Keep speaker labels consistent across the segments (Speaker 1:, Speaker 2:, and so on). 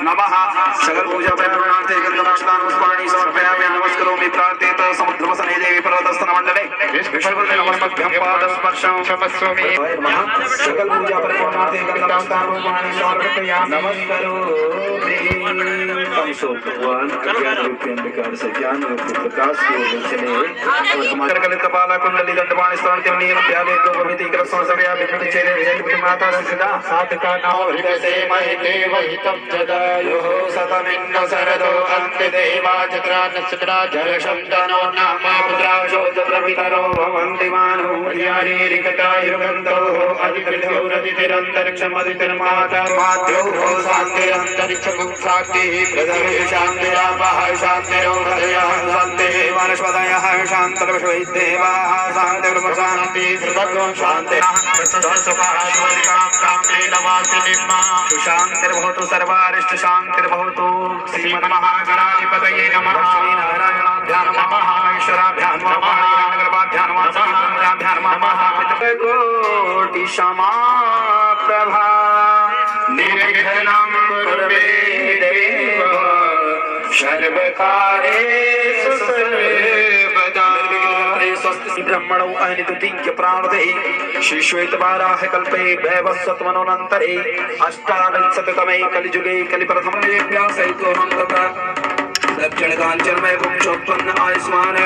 Speaker 1: नमः सकल पूजा परिपूर्णार्थे गंधपुष्पाणि पुष्पाणि समर्पयामि नमस्करोमि प्रार्थयत समुद्रवसने देवी पर्वतस्थन मंडले विष्णुपदे नमस्मभ्यं पादस्पर्शं क्षमस्वमि सकल पूजा परिपूर्णार्थे गंधपुष्पाणि पुष्पाणि समर्पयामि नमस्करोमि भगवान अज्ञान रूप अंधकार से ज्ञान रूप प्रकाश की ओर चले करकलित कपाला कुंडली दंडपाणि स्तवंति नील प्याले को पवित्र कृष्ण सभया विपति चेरे विजय माता सदा सात का नाम हृदय से महि देवहितं जदायुः सतमिन्न शरदो अन्त्यदेवा चत्रा नक्षत्रा जलशब्दनो नाम पुत्राशो चत्रपितरो भवन्ति मानो यारीरिकटायुर्गन्धो अधिकृतो रतिरन्तरिक्षमदितिर्माता मात्योः शान्तिरन्तरिक्षं शान्तिः पृथिवी शान्तिरापः शान्तिरोहदयः शान्तिः वनस्पतयः शान्तर्विश्वैदेवाः शान्तिर्मशान्ति सर्वगुण शान्तिः शांतिर्भवतु सर्वारिष्ट शांतिर्भवतु श्रीमन्महागणाधिपतये नमः श्रीनारायणाभ्यां नमः ईश्वराभ्यां नमः नगरपाभ्यां नमः कोटि समाप्रभा निर्विघ्नं कुर्वे देव सर्वकार्येषु सर्वदा ब्रह्मणो अनितुतिज्ञ प्राणते श्री श्वेतवाराह कल्पे वैवस्वत्मनोऽनन्तरे अष्टाविंशतितमे कलिजुगे कलिप्रथमे व्यासैतोऽहं तथा दक्षिण कांचनमय वृक्षोत्पन्न आयुष्मान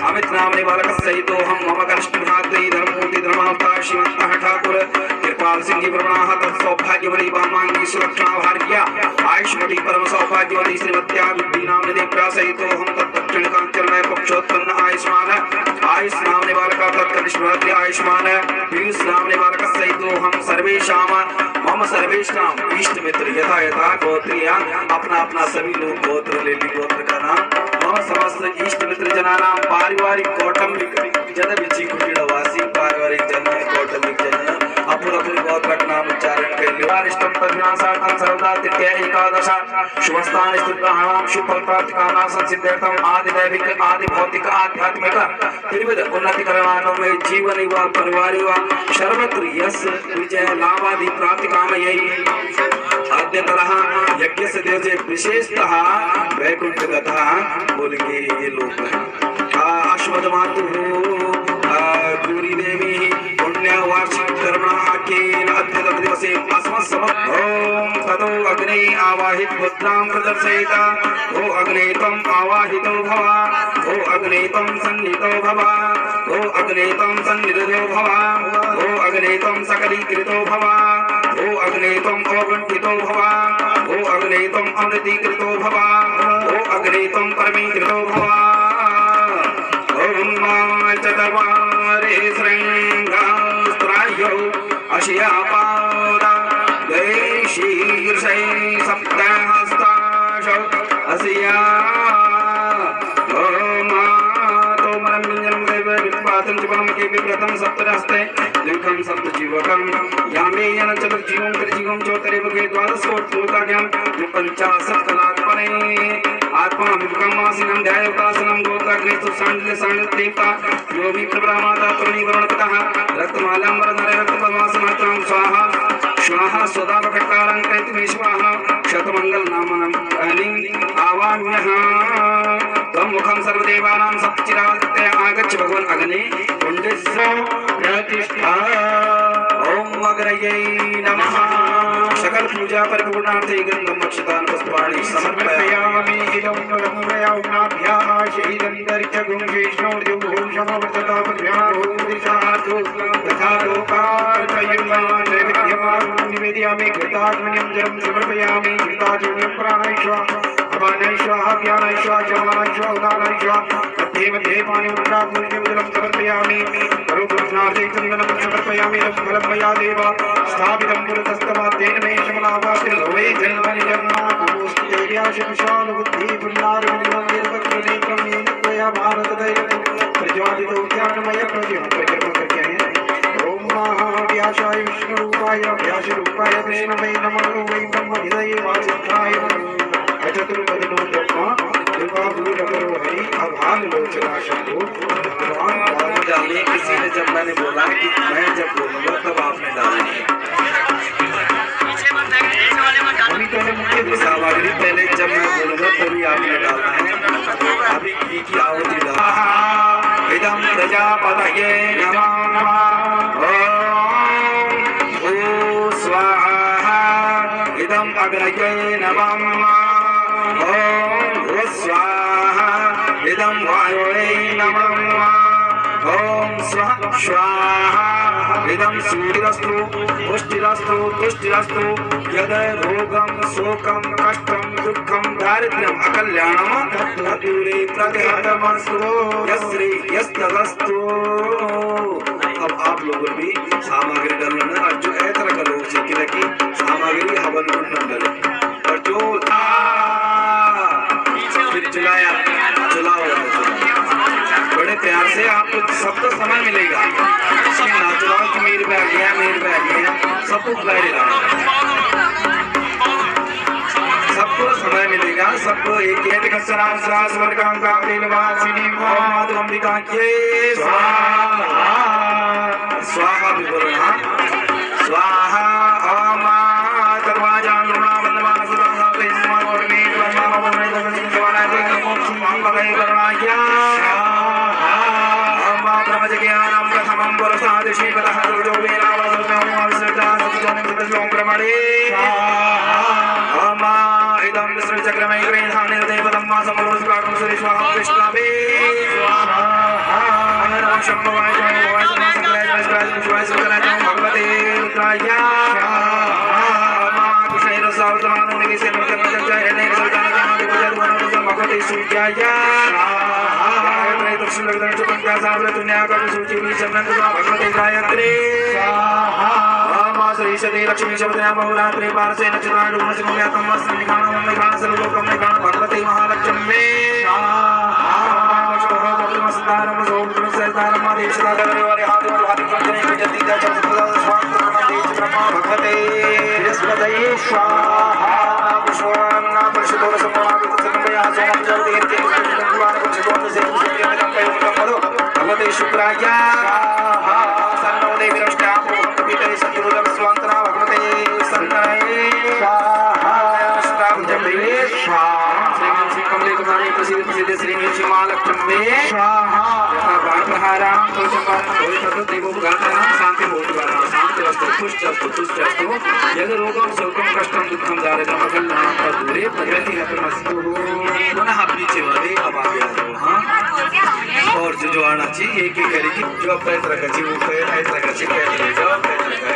Speaker 1: अमित नामने बालकस्यैतोऽहं मम कष्टभाग्यै धर्ममूर्ति धर्मावतार श्रीमन्तः ठाकुर कृपाल सिंह ब्रह्मणः तत्सौभाग्यवती वामांगी सुलक्षणा भार्या आयुष्मती परम सौभाग्यवती श्रीमत्या विद्या नामने देव्यासैतोऽहं दक्षिण कांचनमय वृक्षोत्पन्न आयुष्मान आयुष नामने बालका तत्कनिष्ठभाग्य आयुष्मान पीयूष नामने बालकस्यैतोऽहं सर्वेषां मम सर्वेषां इष्ट मित्र यथा यथा गोत्रिया अपना अपना सभी लोग गोत्र ले ली गोत्र का नाम मम समस्त इष्ट मित्र जनानां पारिवारिक कौटुंबिक जन विचि कुटीरवासी पारिवारिक जन कौटुंबिक जन अपुर अपुर गोत्र का नाम उच्चारण कर लियो अरिष्टम तद्विनाशार्थं सर्वदा तृतीय एकादश शुभस्थान स्थितानां शुभ प्राप्तिकामना संसिद्ध्यर्थं आदि दैविक आदि भौतिक आध्यात्मिक त्रिविध उन्नतिकरणार्थं में जीवन व परिवार व सर्वत्र यश विजय लाभादि प्राप्ति कामयै आद्यतरः यज्ञ से देवजे विशेषतः वैकुंठ गतः बोलेंगे ये लोग अश्वत्थ मातु गौरी देवी पुण्य वार्षिक कर्मणाकेन अद्भुत दिवसे अस्मत् समः ओम ततो अग्ने आवाहित पुत्रां प्रदर्शयेत ओ अग्ने त्वं आवाहितो भव ओ अग्ने त्वं सन्निहितो भव ओ अग्ने त्वं सन्निधो भव ओ अग्ने त्वं सकलीकृतो भव ओ अग्ने त्वं अवगुण्ठितो भव ओ अग्ने त्वं अमृतीकृतो भव ओ अग्ने त्वं परमीकृतो भव ओम चतवारे श्रृंगास्त्रायो अशियापादा शीर्षै सप्तहस्ताशो असिया सप्तहस्ते दीर्घं सप्तजीवकं यामे यन चतुर्जीवं त्रिजीवं चौतरे मुखे द्वादशोत्तराज्ञं पंचाशत्कलात्मने आत्मा विभ्रमासीनं ध्यायोपासनं गोत्राग्नेषु साण्डल्यसाण्डदेवता योगी प्रभ्रामाता तरुणीवरुणपतः रक्तमालाम्बरधरे रक्तपद्मासनात्रां स्वाहा स्वाहा स्वदापकट्कारं कैतमे स्वाहा शतमङ्गलनामनं अलिं आवाम्यः त्वं मुखं सर्वदेवानां सप्तचिरादित्य आगच्छ भगवन् अग्ने कुण्डस्य प्रतिष्ठा ओम अग्रये नमः सकल पूजा परिपूर्णार्थे गन्धम् अक्षतान् पुष्पाणि समर्पयामि इदं ब्रह्मयाज्ञाभ्याः शहीदन्तरिक्षगुं विष्णोर्जुभूषणवर्ततापभ्याभूतिशातु तथा लोकार्पयन्मान् नैवेद्यमानं निवेदयामि घृताग्निं जलं समर्पयामि घृताग्निं प्राणैश्व अपानैश्व ज्ञानैश्व जमानैश्व उदानैश्व मध्ये मध्ये पाणिमुद्राग्निं जलं समर्पयामि करोपुरुषनाथे चन्दनं समर्पयामि रसफलं मया देव स्थापितं पुरतस्तमाद्येन मे शमनावासिर्भवे जन्मनि जन्माकुमुष्टिर्याशविशालबुद्धिः पुण्डारिणं निर्वक्रनेत्रं येन त्वया भारतदैवं प्रज्वालितो ज्ञानमय प्रज्ञा ओम महाव्यासाय विष्णुरूपाय व्यासरूपाय विष्णवे नमो वै ब्रह्मनिधये वासिष्ठाय चतुर्वदनो ब्रह्मा कृपाभूतकरो हरि अभाग लोचना शंभो भगवान डालने किसी ने जब मैंने बोला कि मैं जब बोलूंगा तब आपने डालनी है। पतये नमः ॐ भू स्वाहा इदं अग्नये नमः ॐ भू स्वाहा इदं वायुवे नमः ॐ स्वः स्वाहा इदं सूर्यस्तु पुष्टिरस्तु तुष्टिरस्तु यद रोगं शोकं कष्टं दुःखं दारिद्र्यं अकल्याणं दूरे प्रतिहतमस्तु यश्री यस्तदस्तु। अब आप लोगों भी सामग्री डालना और जो ऐसा करो सीखने की सामग्री हवन करना डाले और जो फिर चलाया चलाओ बड़े प्यार से आपको सबको समय मिलेगा। इसमें ना चलाओ कि मेरे पे आ गया सबको बुलाएगा, सबको समय मिलेगा, सबको एक एक अक्षराम श्रास वर्गम का प्रेमवासिनी मोहम्मद अंबिका के स्वाहा स्वाहा भी बोलना स्वाहा ओम दरवाजा लुणा वंदमान सुदान साते समान और में ब्रह्मा वंदने दर्शन सवाना दे मोक्ष भगै करुणाया ज्ञानम प्रथमं पुरुषाद श्रीपदः दुर्जो वेलावसुतम् अविसृता सततं सततं प्रमणे ओम इदं विसृजक्रमै ग्रहीधानिर्देवतं मा समरोस्काकं सुरेश्वरं कृष्णावे नमः शम्भवाय जय सकलाय जय शिवाय सुकलाय भगवते रुद्राय ओम कुशैर सावतमानो निकेशे नमः जय नैन सवितान जय भगवते भगवते सूर्याय दर्शन लगन चुपंका सावले दुनिया का सूची भी चमन भगवते गायत्री स्वाहा श्री सती लक्ष्मी शब्दया बहुरात्रि पार्श्वे नचनाय रूप से म्यातम वस्त्र निखाणं निखाण सर्वलोकं निखाण भगवते महालक्ष्मी स्वाहा शोभा भक्तमस्तारम सोम सहस्तारम आदेशदा करवारे हाथ और हाथ कंजने जति जा सदा स्वांत देश ब्रह्मा भगवते बृहस्पतये स्वाहा विश्वना परिशुद्धो समोना संगमया सोम जल तीर के भगवान को शिवों से भगवते शुक्राय सन्नो देवी रष्टा भूमिते सत्युरम स्वांतना भगवते सन्नाय स्वाहा अष्टाम जपे स्वाहा श्री कमले कुमारी प्रसिद्ध प्रसिद्ध श्री नीति महालक्ष्मी स्वाहा बाण प्रहाराम तो चंपारण होय ततो देवो गातानां शांति भूतवानां शांति वस्तु तुष्टस्तु यद रोगं शोकं कष्टं दुःखं दारिद्र्यं अकल्याणं दूरे प्रगति हतमस्तु। पुनः पीछे वाले अब आगे आ जाओ। हाँ और जो आना चाहिए एक एक करेगी जो आप पैसा रखा चाहिए वो पैसा रखा चाहिए पैसा ले जाओ पैसा रखा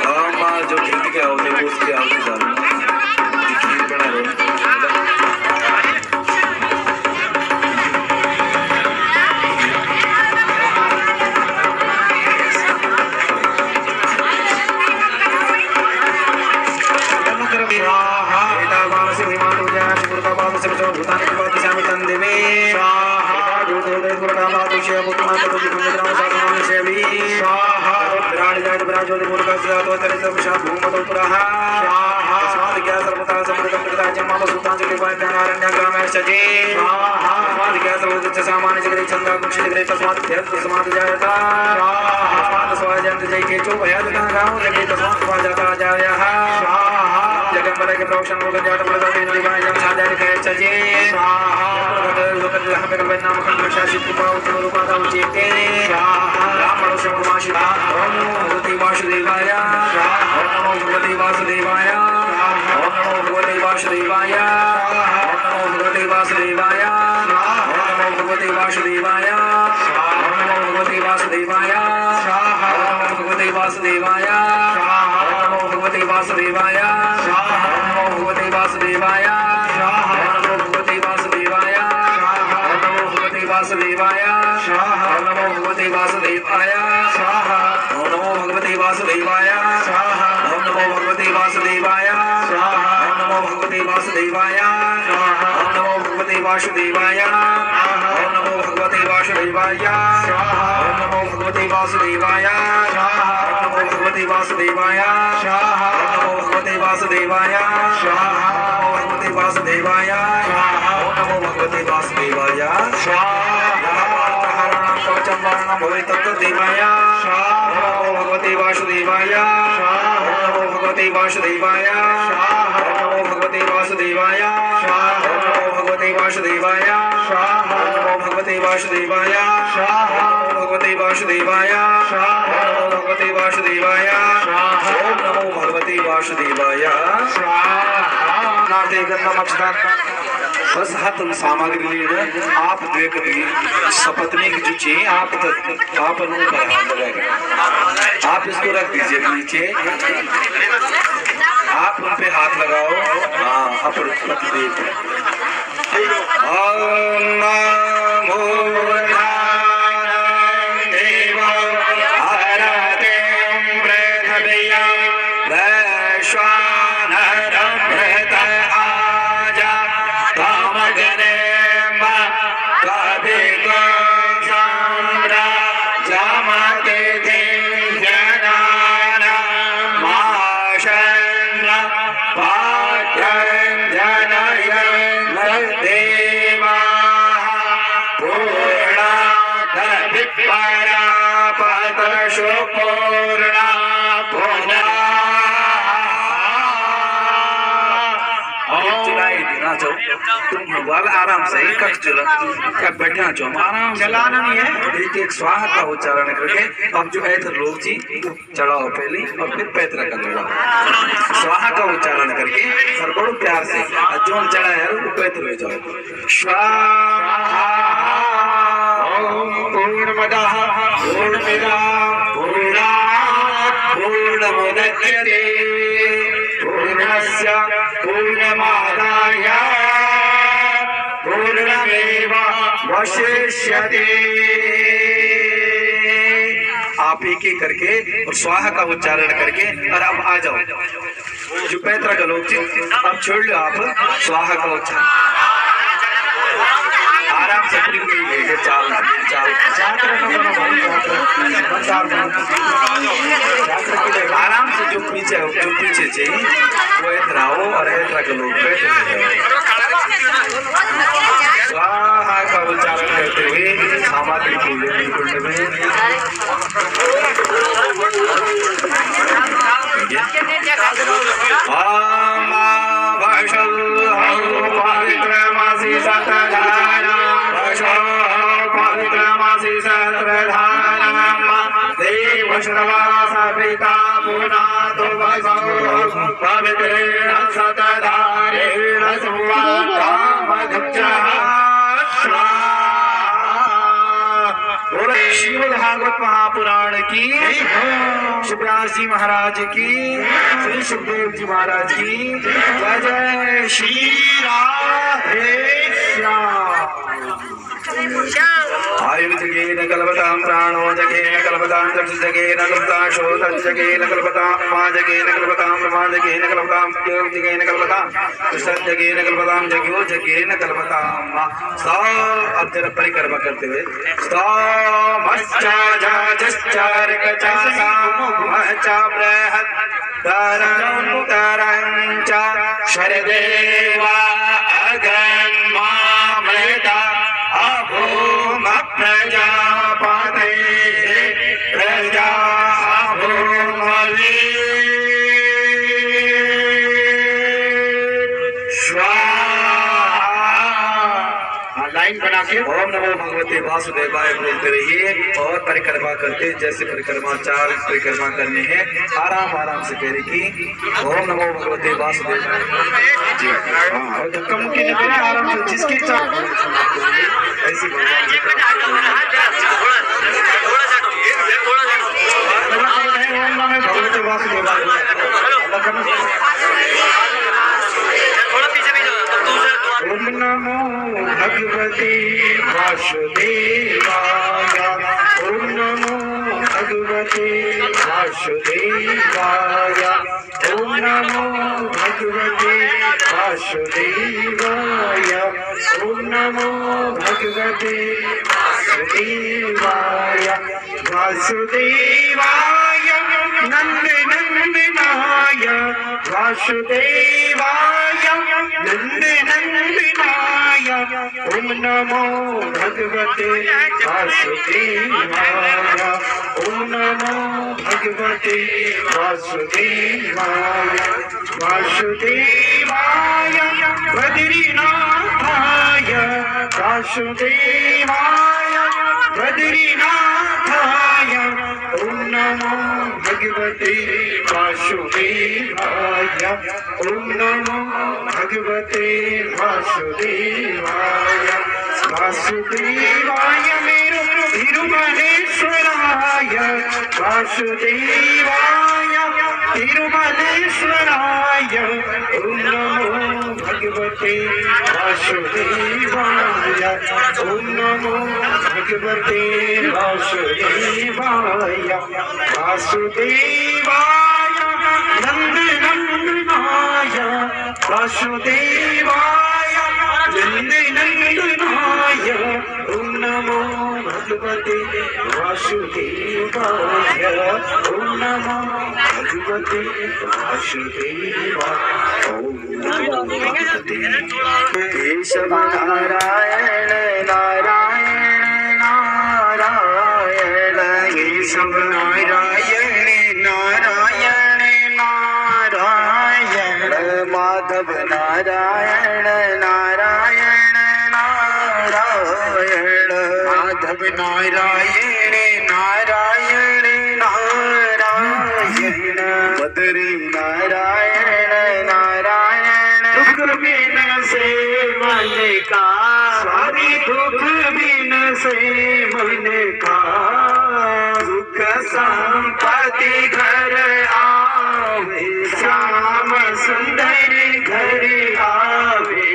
Speaker 1: हाँ माँ जो खरीद के आओगे वो उसके आओगे जाना खीर बना रहे जगन्मल के प्रोक्षण लोकन जात प्रदान दिवाय जम साधार के चजे स्वाहा लोकन जहां पे कबे नाम खंड शासित कृपा उत्तम रूपादा उचेते स्वाहा राम मनुष्य कुमाशी ओम भगवती वासुदेवाय ओम नमो भगवती वासुदेवाय ओम नमो भगवती वासुदेवाय ओम नमो भगवती वासुदेवाय ओम नमो भगवती वासुदेवाय ओम नमो भगवती वासुदेवाय ओम नमो भगवती वासुदेवाय ओम नमो भगवती वासुदेवाय वासुदेवाय नमो भगवते वासुदेवाय नमो भगवते वासुदेवाय नमो भगवते वासुदेवाय नमो भगवते वासुदेवाय नमो भगवते वासुदेवाय नमो भगवते वासुदेवाय नमो भगवते वासुदेवाय नमो भगवते वासुदेवाय नमो भगवते वासुदेवाय नमो भगवते वासुदेवाय नमो भगवते वासुदेवाय भगवते वासुदेवाय नमो भगवते वासुदेवाय स्वाहा कवच चंबारणं भवे तत्तदेवाय नमो भगवते वासुदेवाय नमो भगवते वासुदेवाय नमो भगवते वासुदेवाय नमो भगवते वासुदेवाय नमो भगवते वासुदेवाय नमो भगवते वासुदेवाय नमो भगवते वासुदेवाय ओम नमो भगवते वासुदेवाय नाते गंधम अक्षता बस हाथम सामग्री लेना आप देखती सपत्नी की जो चाहिए आप लगाएगा आप इसको रख दीजिए नीचे आप उन पे हाथ लगाओ हाँ अपर देख तुम आराम से बैठना चाहो आराम चलाना नहीं है एक स्वाहा का उच्चारण करके अब जो है लोग जी चढ़ाओ पहले और फिर पैतरा कर लगाओ स्वाहा का उच्चारण करके और बड़ो प्यार से जो चढ़ा है वो पैतरा हो जाओ स्वाहा पूर्णमदः पूर्णमिदं पूर्णात् पूर्णमुदच्यते पूर्णस्य पूर्णमादाय पूर्णमेवावशिष्यते आप एक एक करके और स्वाहा का उच्चारण करके और अब आ जाओ जो पैतरा का लोग अब छोड़ लो आप स्वाहा का उच्चारण आराम से चाल आराम से जो पीछे चाहिए वो ऐतरा हो और ऐतरा के लोग स्वाहा का उच्चारण करते हुए सामग्री पूजन कुंड में पिता पुना तो पवित्रेण सतधारेण श्रीमद् भागवत महापुराण की व्यासी महाराज की श्री सुखदेव जी महाराज की जय जय श्री राधे आयु जगेन कल्पतां प्राणो जगेन कल्पतां चक्षु जगेन कल्पतां श्रोत्रं जगेन कल्पतां मा जगेन कल्पतां ब्रह्मा जगेन कल्पतां देव जगेन कल्पतां कृष्ण जगेन कल्पतां जगो जगेन कल्पतां सा अब जरा परिक्रमा करते हुए स्तमश्चा जाजश्चारकचा सामोहचा बृहत् तरं च शरदेवा अगन्मा मृदा अभूम प्रजापते प्रजा भूमवे लाइन बना के ओम नमो भगवते वासुदेवाय बोलते रहिए और परिक्रमा करते जैसे परिक्रमा चार परिक्रमा करने हैं आराम से कह रही की ओम नमो भगवते वासुदेवाय जी हाँ और धक्का मुक्की नहीं करना आराम से जिसकी इच्छा ऐसी भगवते वासुदेवाय ओम नमो भगवते वासुदेवाय ओम नमो भगवते वासुदेवाय ओम नमो भगवते वासुदेवाय ओम नमो भगवते वासुदेवाय वासुदेवाय ओम नमो भगवते वासुदेवाय। ओम नमो भगवते वासुदेवाय। वासुदेवाय बद्रीनाथाय। वासुदेवाय बद्रीनाथाय। ओम नमो भगवते वासुदेवाय। ओम नमो भगवते वासुदेवाय। वासुदेवाय मेरो तिरुमलेश्वराय। वासुदेवाय तिरुमलेश्वराय। ओम नमो भगवते वासुदेवाय। ओम नमो भगवते वासुदेवाय। वासुदेवाय नंदनंदनाय। वासुदेवाय नंदनंदनाय। ओम नमो भगवते वासुदेवाय। ओम नमो भगवते वासुदेवाय। ओम नमो भगवते केशव नारायण नारायण नारायण। केशव नारायण नारायण नारायण। माधव नारायण नारायण नारायण। माधव नारायण नारायण नारायण। बद्री नारायण नारायण। दुख बिन से मन का सारी दुख बिन से मन का। दुख संपत्ति घर आवे श्याम सुंदर घर आवे।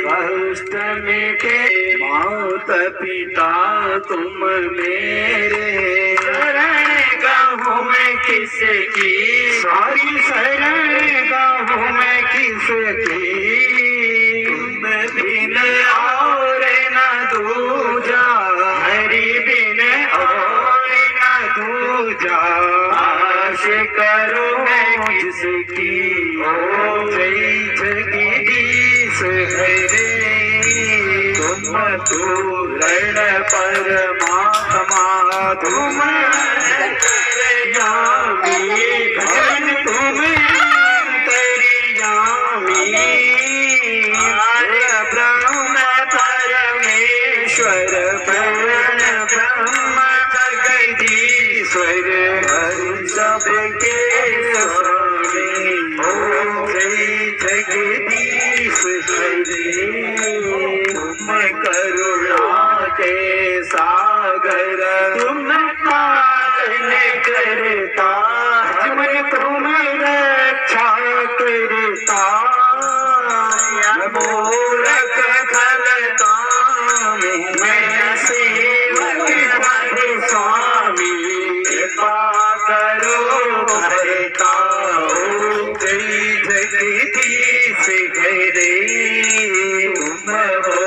Speaker 1: कष्ट मिटे मात पिता तुम मेरे। शरण गाहूँ मैं किसकी सारी शरण गाहूँ मैं किसकी। तुम बिन और न दूजा हरि बिन और न दूजा। आश करो मैं किसकी ओ जय जगदीश हरे। तुम पूर्ण परमात्मा तुम अंतर्यामी। भगवान तुम अंतर्यामी। ब्रह्म परमेश्वर पूर्ण ब्रह्म जगदीश्वर। हरि सबके स्वामी ओम जय जगदीश हरे। तुम करुणा के सागर तुम पालन करता। मन तुम रक्षा करता। मूर्ख खलता मैं सेवक हरे स्वामी। कृपा करो भरता ओम जय जगदीश हरे। तुम हो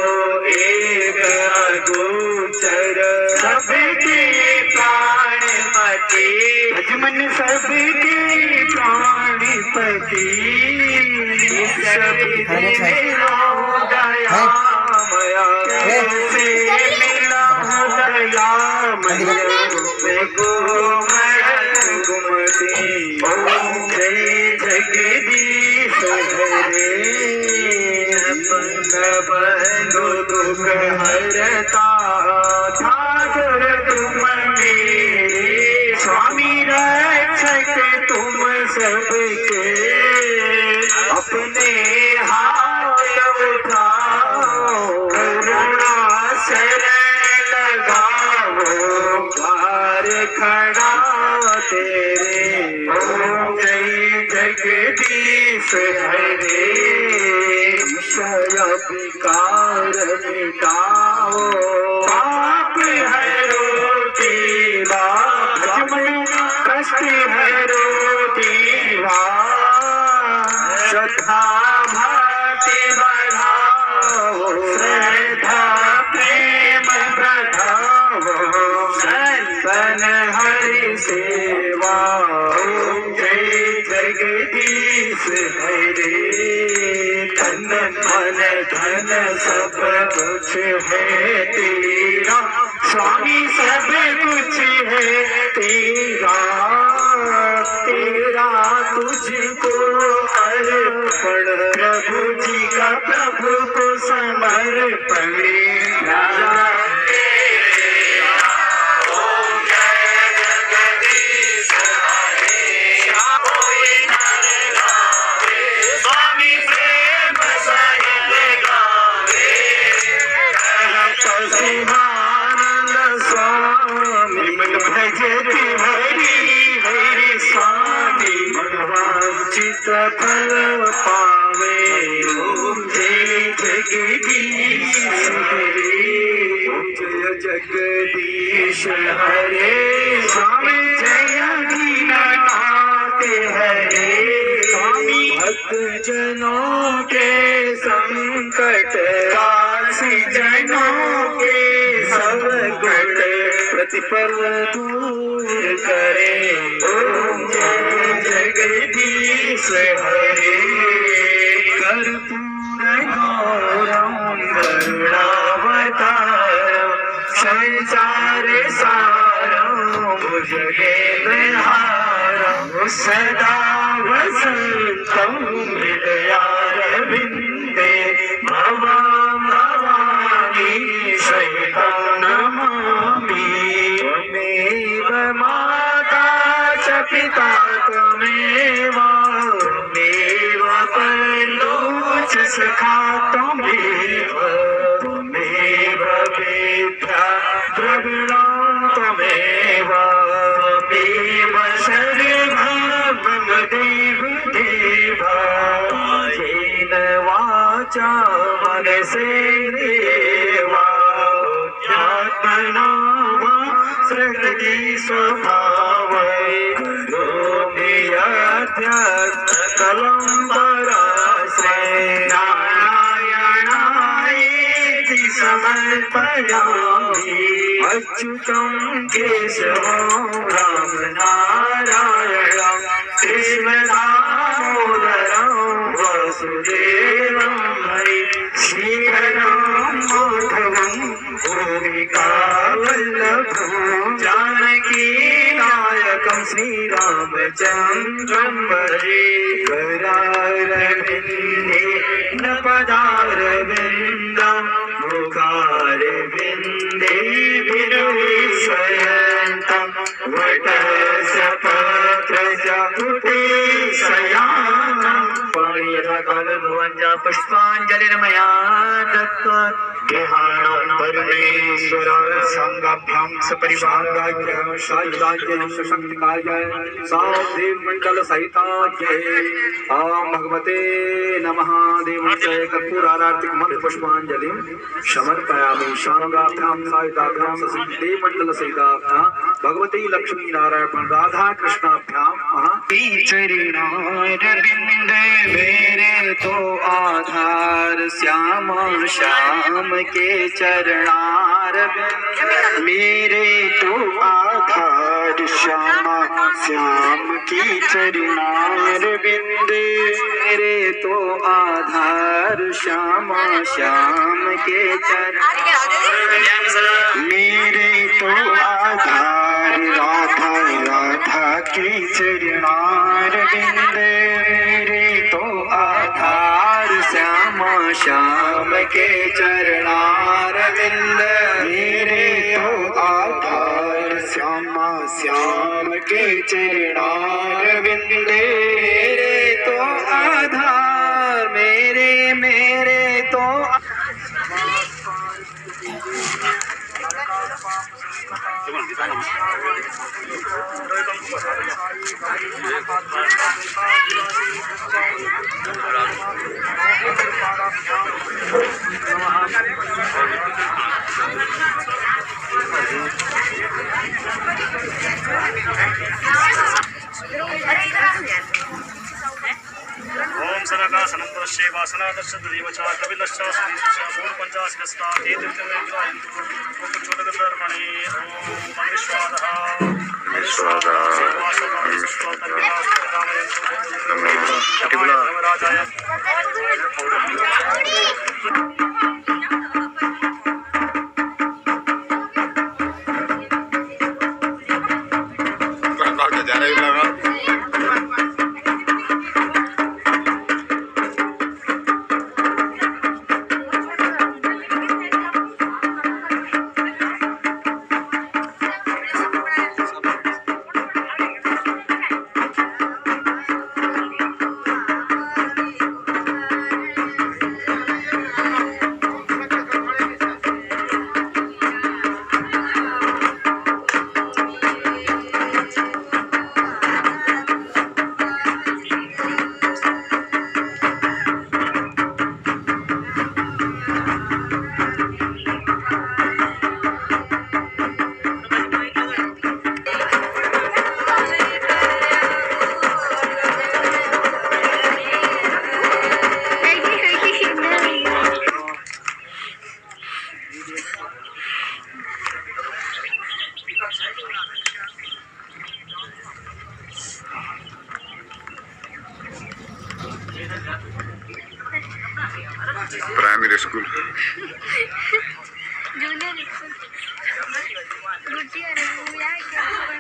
Speaker 1: एक अगोचर सबके प्राणपति। भजमन सबके प्राणपति। मेरा दयामया कैसे मिला दयामया। मैं गोमय गुमती ओम जय जगदीश हरे। बंधु दुख हरता ठाकुर तुम मेरे। स्वामी रक्षक तुम सबके। अपने हाथ उठाओ करुणा शरण लगाओ। द्वार खड़ा तेरे ओम जय जगदीश हरे। विषय विकार मिटाओ पाप हरो देवा। कष्ट हरो देवा। श्रद्धा भक्ति बढ़ाओ श्रद्धा प्रेम बढ़ाओ। संतन हरि सेवा ओम जय जगदीश हरे। तन मन धन सब कुछ है तेरा, स्वामी सब कुछ है तेरा, तेरा तुझको अर्पण, प्रभु जी का प्रभु को समर्पण। राजा फल पावे, जय जगदीश हरे, जय जगदीश हरे, स्वामी जय दीनानाथ हरे, स्वामी भक्त जनों के संकट, काशी जनों के सब गुण प्रतिपल दूर करे। ओम जय जगदीश हरे, कर्पूर गौरम करुणावतारम, संसार सारम भुजगेन्द्रहारम, सदा वसंतं हृदयारविन्दे, भवां भवानी सहितं नमामि। त्वमेव माता च पिता त्वमेव, त्वमेव परलो च सखा त्वमेव, त्वमेव वेद्या द्रविणं त्वमेव, त्वमेव सर्वं मम देव देव, येन वाचा मनसेन्द्रियैर्वा बुद्ध्यात्मना वा प्रकृति स्वभावै, करोमि यद्यत्कलं पराश्रये, नारायणायेति समर्पयामि, अच्युतं केशवं राम नारायणं, कृष्णदामोदरं वासुदेवं हरि, श्रीधरं माधवं गोपिकावल्लभं, जानकी नायकं श्रीरामचन्द्रं भजे, करारविन्दे न पदारविन्दं, मुखारविन्दे विनिर्विशयन्तं, वटस्य पत्रस्य कुटीशयानं, पाणि यथा कालभुवञ्जा पुष्पाञ्जलिर्मया दत्त्वा, गृहाणां परमेश्वर संगाभ्यां सपरिवाराय शायुधाय सशक्तिकाय सादेव मंडल सहिताय ओम भगवते नमः। देवस्य कर्पूरारार्तिक मंत्र पुष्पांजलिं समर्पयामि। शानुगाभ्यां सायुधाभ्यां सदेव मंडल सहिताभ्यां भगवती लक्ष्मी नारायण राधा कृष्णाभ्यां चरणारविंद मेरे तो आधार, श्याम श्याम के चरणारविंद मेरे तो आधार, श्याम श्याम की चरणारविंद मेरे तो आधार, श्याम श्याम के चरणारविंद मेरे तो आधार, राधा राधा की चरणारविंद मेरे तो आधार, श्याम श्याम के चरणारविंद मेरे तो आधार, श्याम श्याम के चरणारविंद मेरे तो आधार, मेरे मेरे तो
Speaker 2: ओम सरगा सनंदश्ये वासनादश्च देवचा कपिलश्च श्रीशा पूर्ण पंचाशकस्ता तीर्थमेन्द्रायन्तु छोटकर्मणे ओम महेश्वरः
Speaker 3: प्राइमरी स्कूल
Speaker 4: जूनियर स्कूल गुड्डी और भैया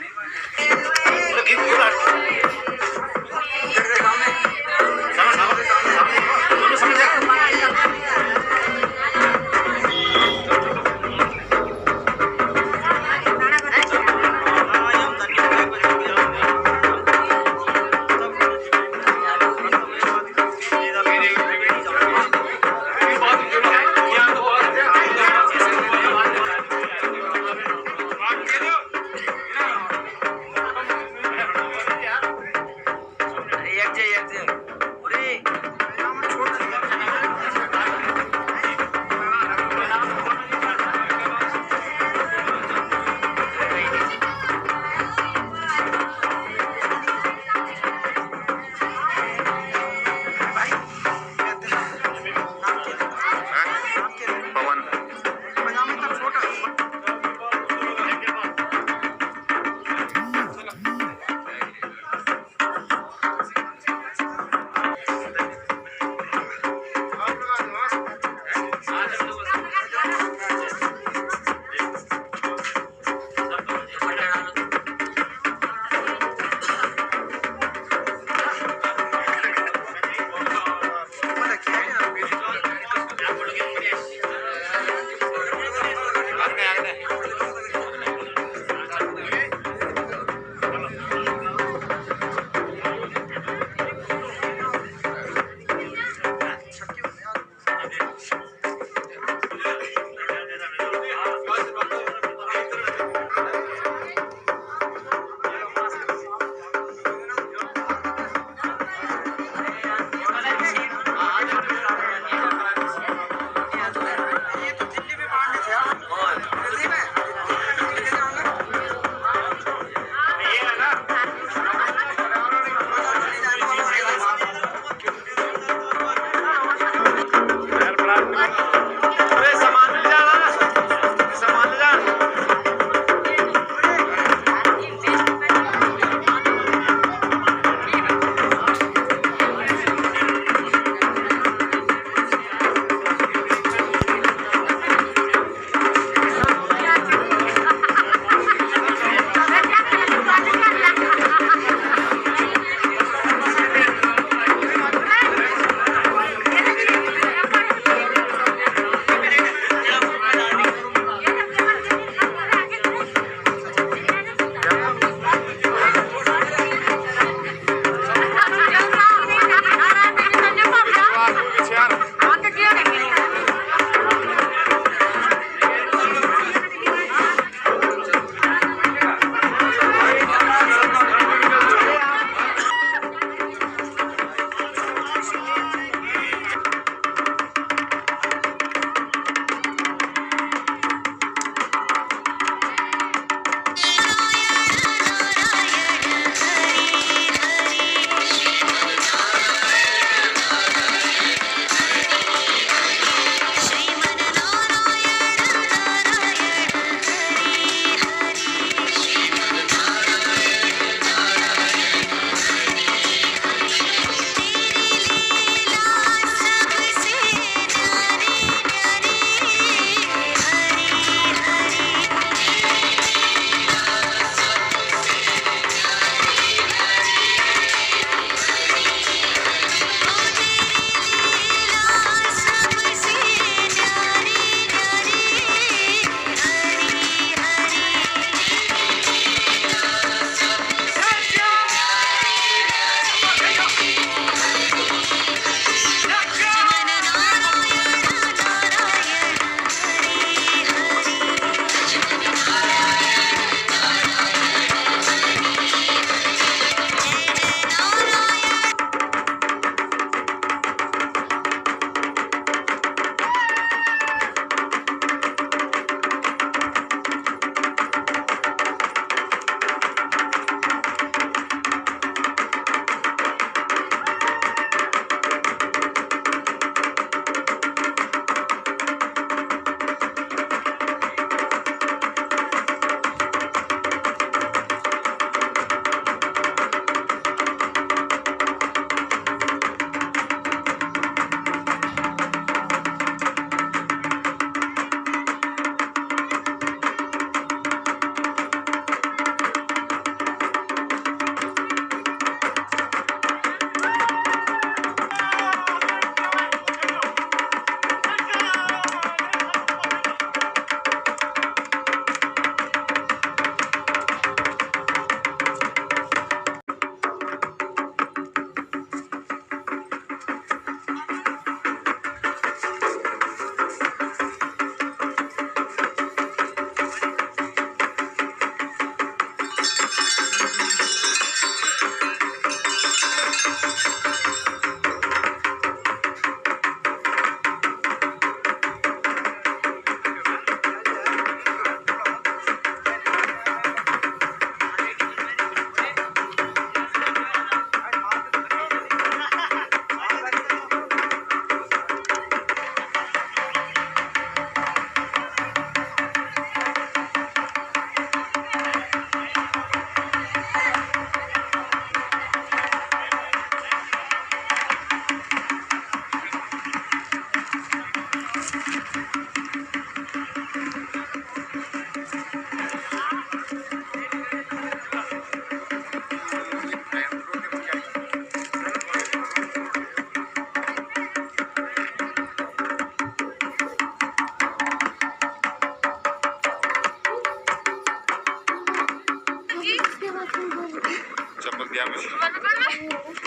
Speaker 3: चप्पल दिया मुझे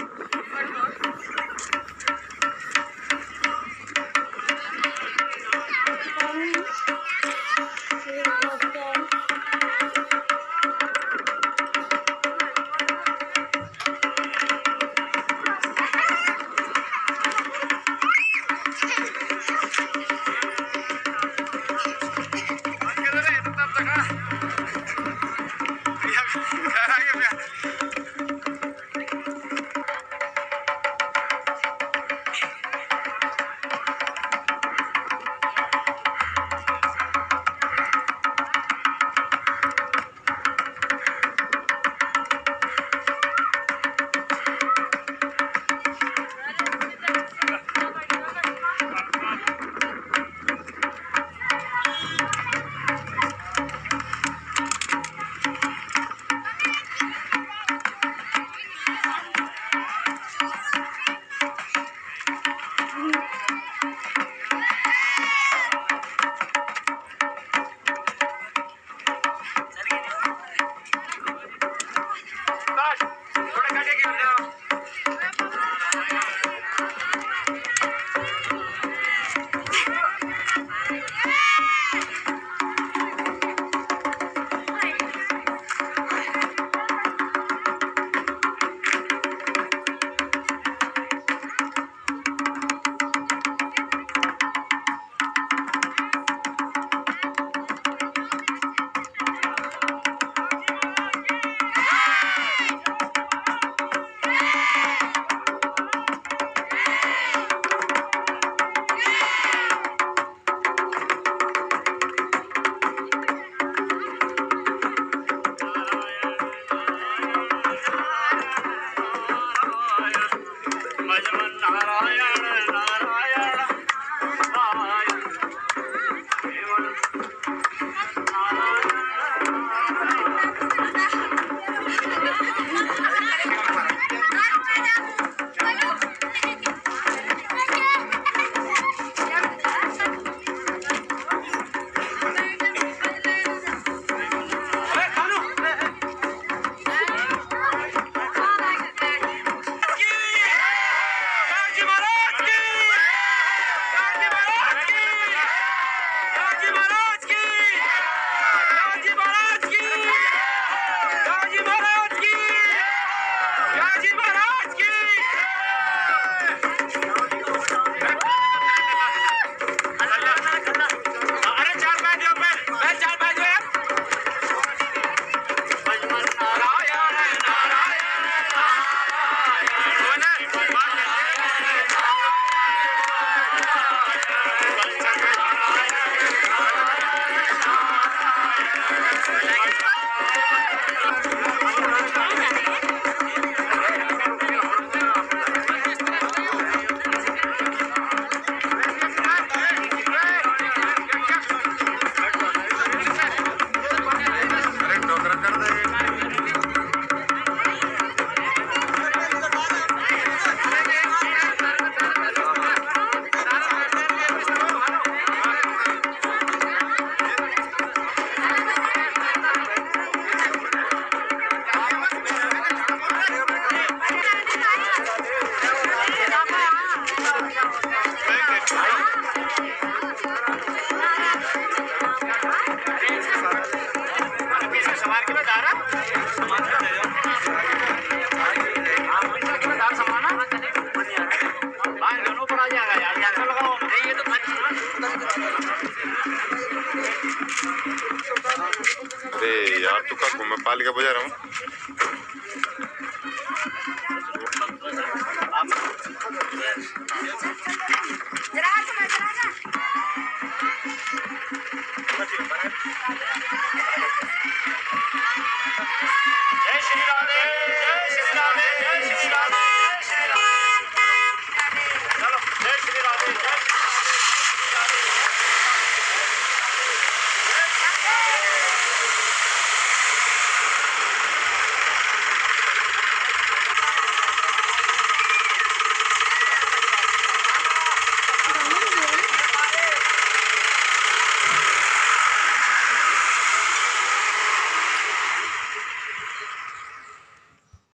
Speaker 3: अरे यार तू का मैं पालिका बजा रहा हूँ।